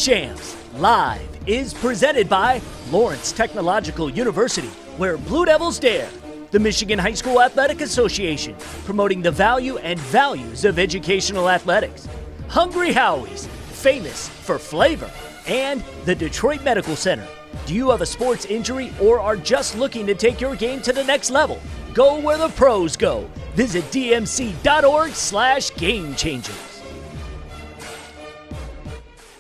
CHAMPS Live is presented by Lawrence Technological University, where Blue Devils dare. The Michigan High School Athletic Association, promoting the value and values of educational athletics. Hungry Howie's, famous for flavor. And the Detroit Medical Center. Do you have a sports injury or are just looking to take your game to the next level? Go where the pros go. Visit dmc.org/gamechangers.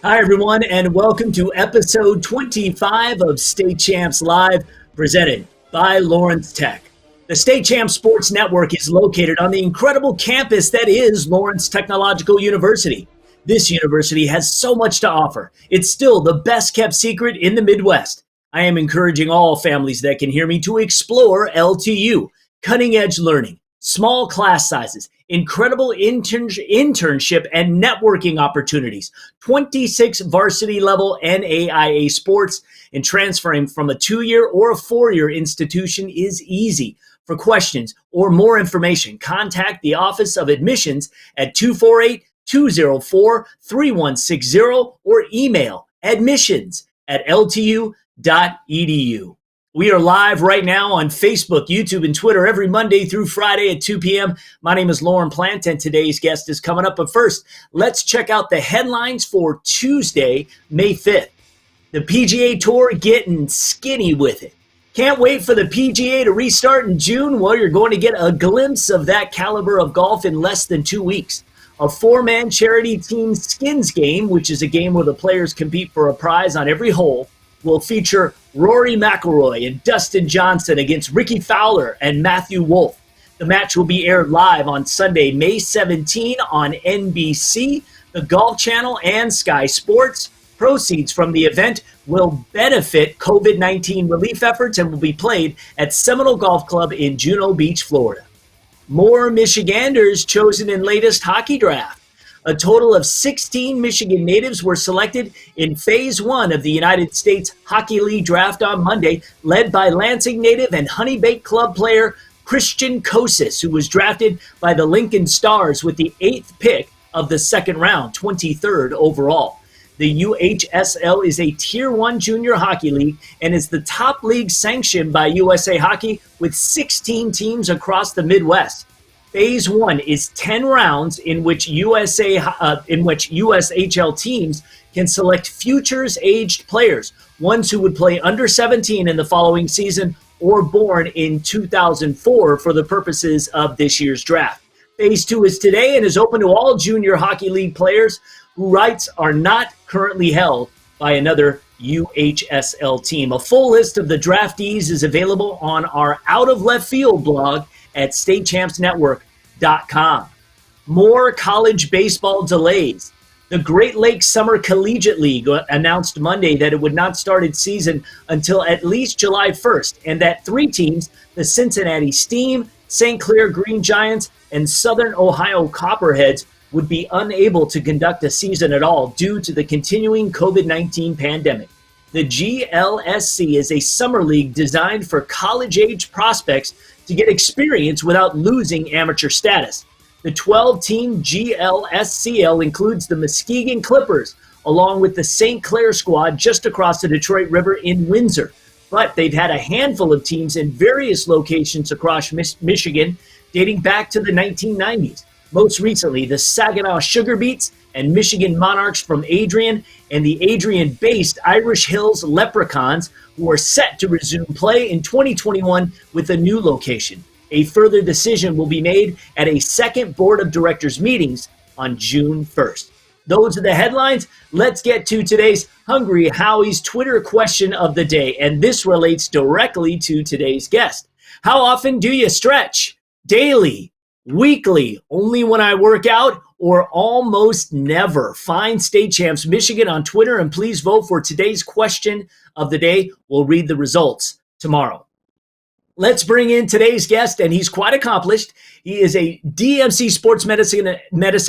Hi, everyone, and welcome to episode 25 of State Champs Live, presented by Lawrence Tech. The State Champs Sports Network is located on the incredible campus that is Lawrence Technological University. This university has so much to offer. It's still the best kept secret in the Midwest. I am encouraging all families that can hear me to explore LTU, cutting edge learning, small class sizes, incredible internship and networking opportunities, 26 varsity level NAIA sports, and transferring from a 2-year or a 4-year institution is easy. For questions or more information, contact the Office of Admissions at 248-204-3160 or email admissions@ltu.edu. We are live right now on Facebook, YouTube, and Twitter every Monday through Friday at 2 p.m. My name is Lauren Plant, and today's guest is coming up. But first, let's check out the headlines for Tuesday, May 5th. The PGA Tour getting skinny with it. Can't wait for the PGA to restart in June? Well, you're going to get a glimpse of that caliber of golf in less than 2 weeks. A 4-man charity team skins game, which is a game where the players compete for a prize on every hole, will feature Rory McIlroy and Dustin Johnson against Ricky Fowler and Matthew Wolff. The match will be aired live on Sunday, May 17 on NBC, the Golf Channel, and Sky Sports. Proceeds from the event will benefit COVID-19 relief efforts and will be played at Seminole Golf Club in Juno Beach, Florida. More Michiganders chosen in latest hockey draft. A total of 16 Michigan natives were selected in Phase 1 of the United States Hockey League draft on Monday, led by Lansing native and Honey Bake Club player Christian Kosis, who was drafted by the Lincoln Stars with the 8th pick of the second round, 23rd overall. The UHSL is a Tier 1 junior hockey league and is the top league sanctioned by USA Hockey with 16 teams across the Midwest. Phase 1 is 10 rounds in which USHL teams can select futures-aged players, ones who would play under 17 in the following season or born in 2004 for the purposes of this year's draft. Phase 2 is today and is open to all junior hockey league players whose rights are not currently held by another UHSL team. A full list of the draftees is available on our Out of Left Field blog at statechampsnetwork.com. More college baseball delays. The Great Lakes Summer Collegiate League announced Monday that it would not start its season until at least July 1st, and that 3 teams, the Cincinnati Steam, St. Clair Green Giants, and Southern Ohio Copperheads, would be unable to conduct a season at all due to the continuing COVID-19 pandemic. The GLSC is a summer league designed for college-age prospects to get experience without losing amateur status. The 12-team GLSCL includes the Muskegon Clippers, along with the St. Clair squad just across the Detroit River in Windsor. But they've had a handful of teams in various locations across Michigan dating back to the 1990s. Most recently, the Saginaw Sugar Beets and Michigan Monarchs from Adrian, and the Adrian-based Irish Hills Leprechauns, who are set to resume play in 2021 with a new location. A further decision will be made at a second Board of Directors meetings on June 1st. Those are the headlines. Let's get to today's Hungry Howie's Twitter question of the day, and this relates directly to today's guest. How often do you stretch? Daily? Weekly? Only when I work out? Or almost never? Find State Champs Michigan on Twitter and please vote for today's question of the day. We'll read the results tomorrow. Let's bring in today's guest, and he's quite accomplished. He is a DMC sports medicine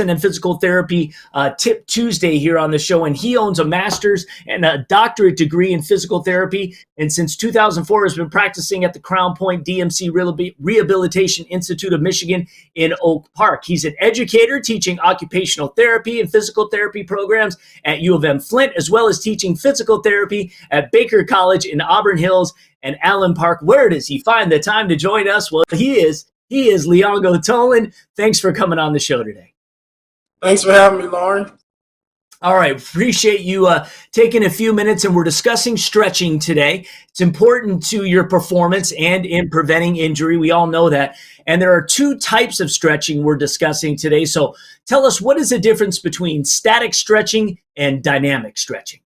and physical therapy tip Tuesday here on the show, and he owns a master's and a doctorate degree in physical therapy, and since 2004 has been practicing at the Crown Point DMC Rehabilitation Institute of Michigan in Oak Park. He's an educator teaching occupational therapy and physical therapy programs at U of M Flint, as well as teaching physical therapy at Baker College in Auburn Hills and Allen Park. Where does he find the time to join us? Well, he is Liyongo Tolin. Thanks for coming on the show today. Thanks for having me, Lauren. All right, appreciate you taking a few minutes, and we're discussing stretching today. It's important to your performance and in preventing injury. We all know that. And there are two types of stretching we're discussing today. So tell us, what is the difference between static stretching and dynamic stretching?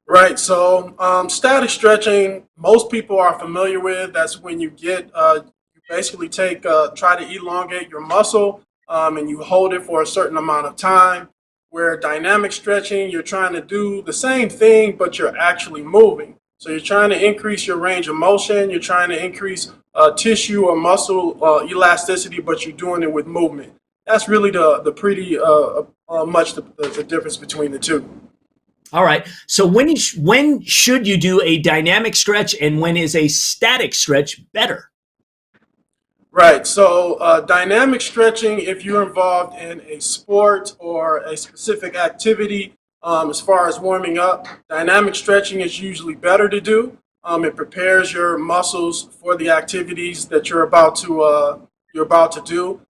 Right. So static stretching, most people are familiar with. That's when you get, you basically try to elongate your muscle and you hold it for a certain amount of time. Where dynamic stretching, you're trying to do the same thing, but you're actually moving. So you're trying to increase your range of motion. You're trying to increase tissue or muscle elasticity, but you're doing it with movement. That's really the pretty much the difference between the two. All right. So when should you do a dynamic stretch, and when is a static stretch better? Right. So dynamic stretching, if you're involved in a sport or a specific activity, as far as warming up, dynamic stretching is usually better to do. It prepares your muscles for the activities that you're about to do.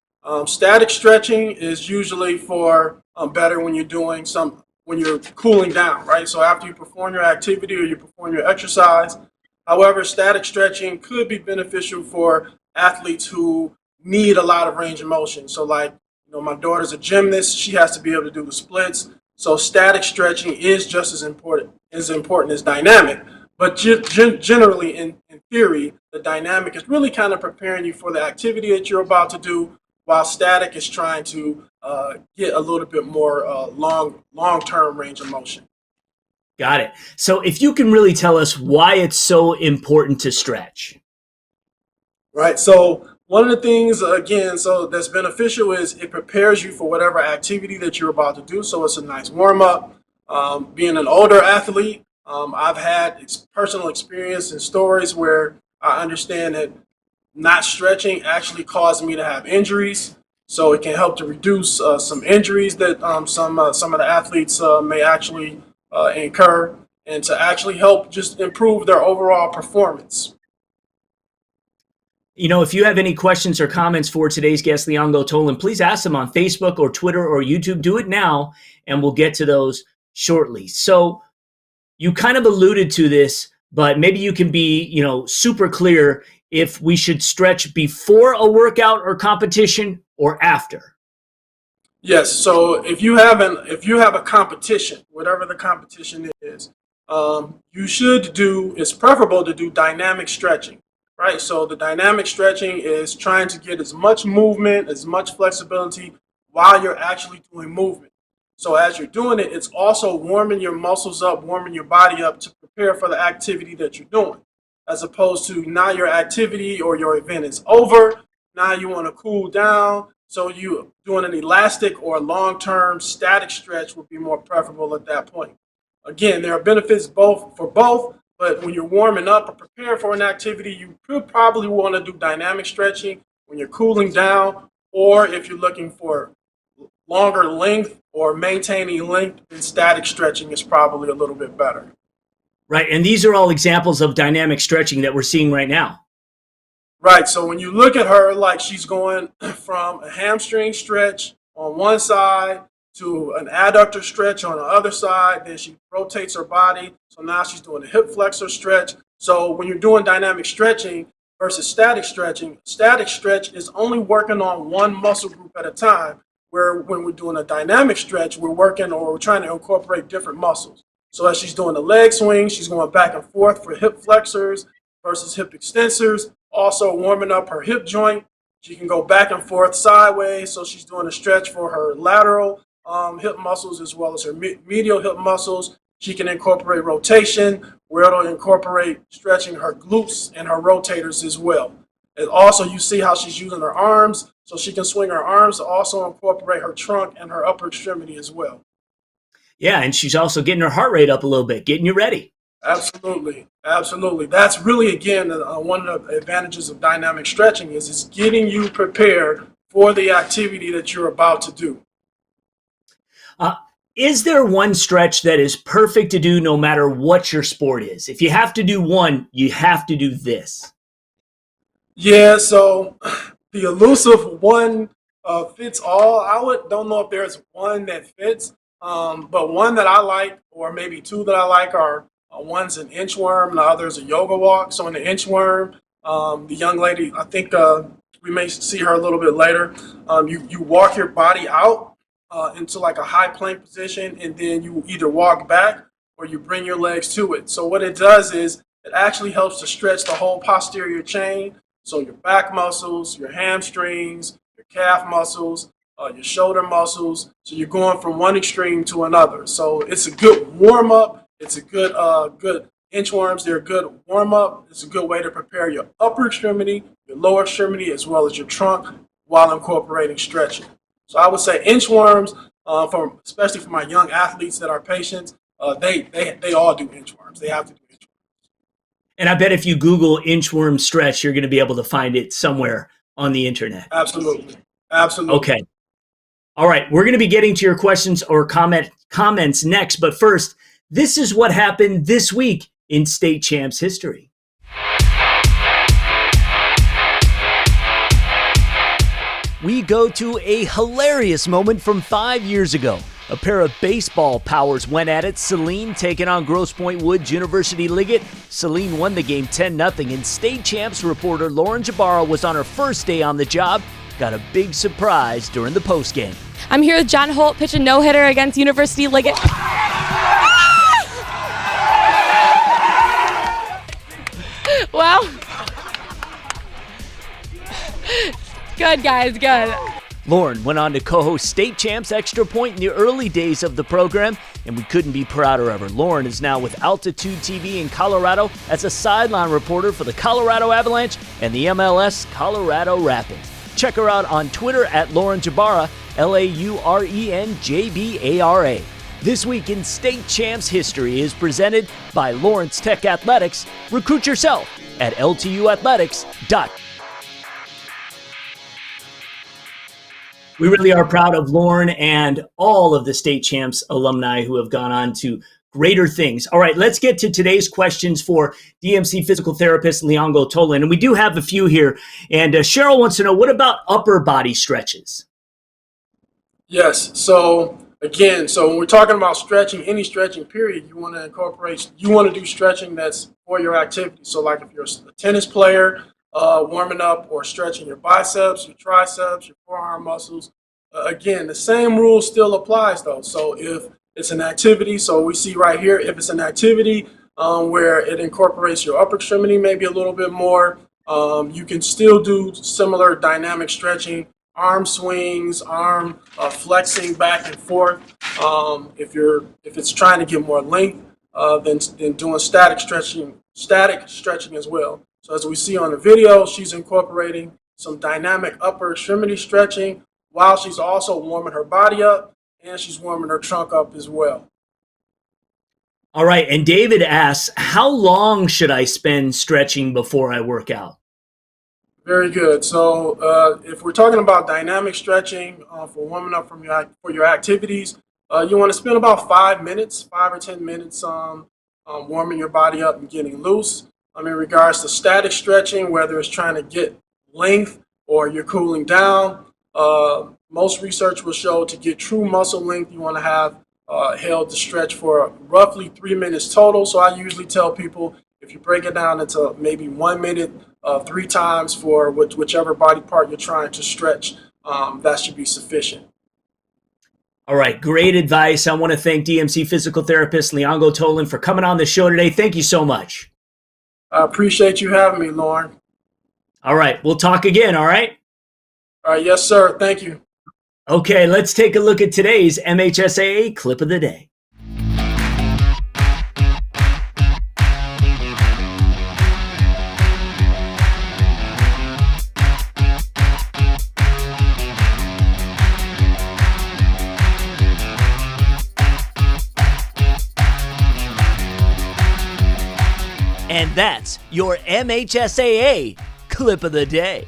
Static stretching is usually for better when you're cooling down, right? So after you perform your activity or you perform your exercise. However, static stretching could be beneficial for athletes who need a lot of range of motion. So like, my daughter's a gymnast, she has to be able to do the splits. So static stretching is just as important as dynamic. But generally, in theory, the dynamic is really kind of preparing you for the activity that you're about to do, while static is trying to get a little bit more long-term range of motion. Got it. So if you can really tell us why it's so important to stretch. Right. So one of the things, again, so that's beneficial is it prepares you for whatever activity that you're about to do. So it's a nice warm up. Being an older athlete, I've had personal experience and stories where I understand that not stretching actually caused me to have injuries. So it can help to reduce some injuries that some of the athletes may actually incur, and to actually help just improve their overall performance. If you have any questions or comments for today's guest, Liyongo Tolin, please ask them on Facebook or Twitter or YouTube. Do it now, and we'll get to those shortly. So you kind of alluded to this, but maybe you can be, super clear if we should stretch before a workout or competition or after. Yes. So if you have a competition, whatever the competition is, it's preferable to do dynamic stretching. Right, so the dynamic stretching is trying to get as much movement, as much flexibility while you're actually doing movement. So as you're doing it, it's also warming your muscles up, warming your body up to prepare for the activity that you're doing. As opposed to now your activity or your event is over, now you want to cool down. So you doing an elastic or long-term static stretch would be more preferable at that point. Again, there are benefits for both. But when you're warming up or preparing for an activity, you could probably want to do dynamic stretching when you're cooling down, or if you're looking for longer length or maintaining length, then static stretching is probably a little bit better. Right, and these are all examples of dynamic stretching that we're seeing right now. Right, so when you look at her, like she's going from a hamstring stretch on one side to an adductor stretch on the other side, then she rotates her body. So now she's doing a hip flexor stretch. So when you're doing dynamic stretching versus static stretch is only working on one muscle group at a time, where when we're doing a dynamic stretch, we're trying to incorporate different muscles. So as she's doing the leg swing, she's going back and forth for hip flexors versus hip extensors, also warming up her hip joint. She can go back and forth sideways, so she's doing a stretch for her lateral hip muscles as well as her medial hip muscles. She can incorporate rotation, where it'll incorporate stretching her glutes and her rotators as well. And also, you see how she's using her arms, so she can swing her arms to also incorporate her trunk and her upper extremity as well. Yeah, and she's also getting her heart rate up a little bit, getting you ready. Absolutely, absolutely. That's really, again, one of the advantages of dynamic stretching is it's getting you prepared for the activity that you're about to do. Uh, is there one stretch that is perfect to do no matter what your sport is? If you have to do one, you have to do this. Yeah, so the elusive one fits all. Don't know if there's one that fits, but one that I like, or maybe two that I like, are one's an inchworm, and the other's a yoga walk. So in the inchworm, the young lady, I think we may see her a little bit later. You walk your body out into like a high plank position, and then you either walk back or you bring your legs to it. So what it does is it actually helps to stretch the whole posterior chain. So your back muscles, your hamstrings, your calf muscles, your shoulder muscles. So you're going from one extreme to another. So it's a good warm up. It's a good inchworms. They're a good warm up. It's a good way to prepare your upper extremity, your lower extremity, as well as your trunk while incorporating stretching. So I would say inchworms, especially for my young athletes that are patients, they all do inchworms. They have to do inchworms. And I bet if you Google inchworm stretch, you're going to be able to find it somewhere on the internet. Absolutely. Absolutely. Okay. All right. We're going to be getting to your questions or comments next. But first, this is what happened this week in state champs history. We go to a hilarious moment from 5 years ago. A pair of baseball powers went at it. Celine taking on Grosse Pointe Woods University Liggett. Celine won the game 10-0, and state champs reporter Lauren Jabara was on her first day on the job. Got a big surprise during the postgame. I'm here with John Holt, pitch a no-hitter against University Liggett. Well, good guys, good. Lauren went on to co-host State Champs Extra Point in the early days of the program, and we couldn't be prouder of her. Lauren is now with Altitude TV in Colorado as a sideline reporter for the Colorado Avalanche and the MLS Colorado Rapids. Check her out on Twitter at Lauren Jabara, LaurenJabara. This week in State Champs history is presented by Lawrence Tech Athletics. Recruit yourself at ltuathletics.com. We really are proud of Lauren and all of the State Champs alumni who have gone on to greater things. All right, let's get to today's questions for DMC physical therapist Liyongo Tolin. And we do have a few here. And Cheryl wants to know, what about upper body stretches? Yes. So again, when we're talking about stretching, any stretching period, you want to do stretching that's for your activity. So like if you're a tennis player, warming up or stretching your biceps, your triceps, your forearm muscles. Again, the same rule still applies though. So if it's an activity, so we see right here, if it's an activity where it incorporates your upper extremity maybe a little bit more, you can still do similar dynamic stretching, arm swings, arm flexing back and forth. If it's trying to get more length, then doing static stretching as well. So as we see on the video, she's incorporating some dynamic upper extremity stretching while she's also warming her body up and she's warming her trunk up as well. All right. And David asks, how long should I spend stretching before I work out? Very good. So if we're talking about dynamic stretching for warming up for your activities, you want to spend about 5 minutes, 5 or 10 minutes warming your body up and getting loose. In regards to static stretching, whether it's trying to get length or you're cooling down, most research will show to get true muscle length, you want to have held to stretch for roughly 3 minutes total. So I usually tell people if you break it down into maybe 1 minute 3 times for whichever body part you're trying to stretch, that should be sufficient. All right, great advice. I want to thank DMC physical therapist Liyongo Tolin for coming on the show today. Thank you so much. I appreciate you having me, Lauren. All right, we'll talk again, all right? All right, yes, sir. Thank you. Okay, let's take a look at today's MHSAA clip of the day. And that's your MHSAA Clip of the Day.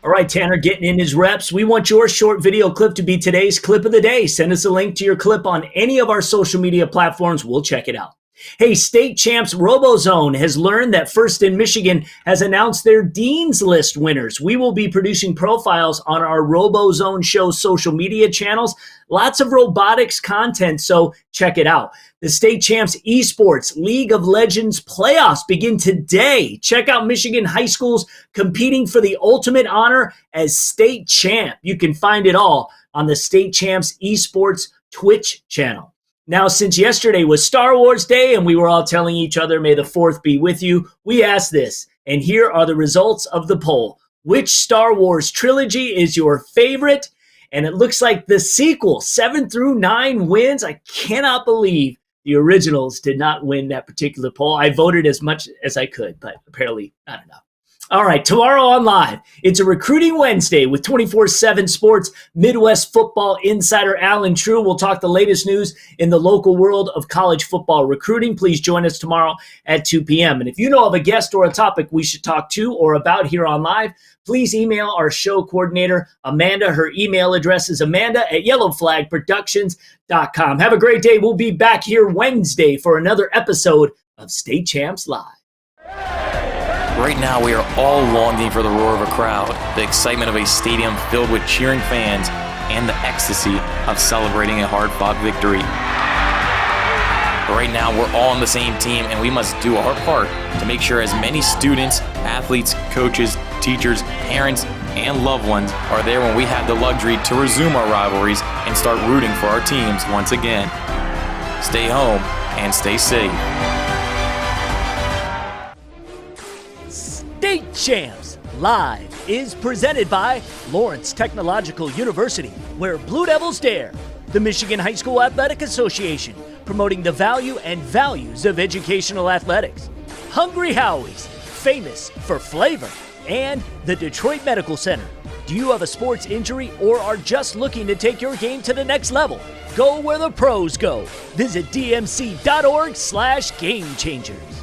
All right, Tanner, getting in his reps. We want your short video clip to be today's Clip of the Day. Send us a link to your clip on any of our social media platforms. We'll check it out. Hey, State Champs RoboZone has learned that First in Michigan has announced their Dean's List winners. We will be producing profiles on our RoboZone show social media channels. Lots of robotics content, so check it out. The State Champs Esports League of Legends playoffs begin today. Check out Michigan high schools competing for the ultimate honor as state champ. You can find it all on the State Champs Esports Twitch channel. Now, since yesterday was Star Wars Day and we were all telling each other, may the 4th be with you, we asked this, and here are the results of the poll. Which Star Wars trilogy is your favorite? And it looks like the sequel, 7 through 9, wins. I cannot believe the originals did not win that particular poll. I voted as much as I could, but apparently not enough. All right, tomorrow on Live, it's a Recruiting Wednesday with 24/7 Sports Midwest football insider Alan True. We'll talk the latest news in the local world of college football recruiting. Please join us tomorrow at 2 p.m. And if you know of a guest or a topic we should talk to or about here on Live, please email our show coordinator, Amanda. Her email address is amanda@yellowflagproductions.com. Have a great day. We'll be back here Wednesday for another episode of State Champs Live. Right now, we are all longing for the roar of a crowd, the excitement of a stadium filled with cheering fans, and the ecstasy of celebrating a hard-fought victory. Right now, we're all on the same team, and we must do our part to make sure as many students, athletes, coaches, teachers, parents, and loved ones are there when we have the luxury to resume our rivalries and start rooting for our teams once again. Stay home and stay safe. State Champs Live is presented by Lawrence Technological University, where Blue Devils dare. The Michigan High School Athletic Association, promoting the value and values of educational athletics. Hungry Howie's, famous for flavor. And the Detroit Medical Center. Do you have a sports injury or are just looking to take your game to the next level? Go where the pros go. Visit dmc.org/gamechangers.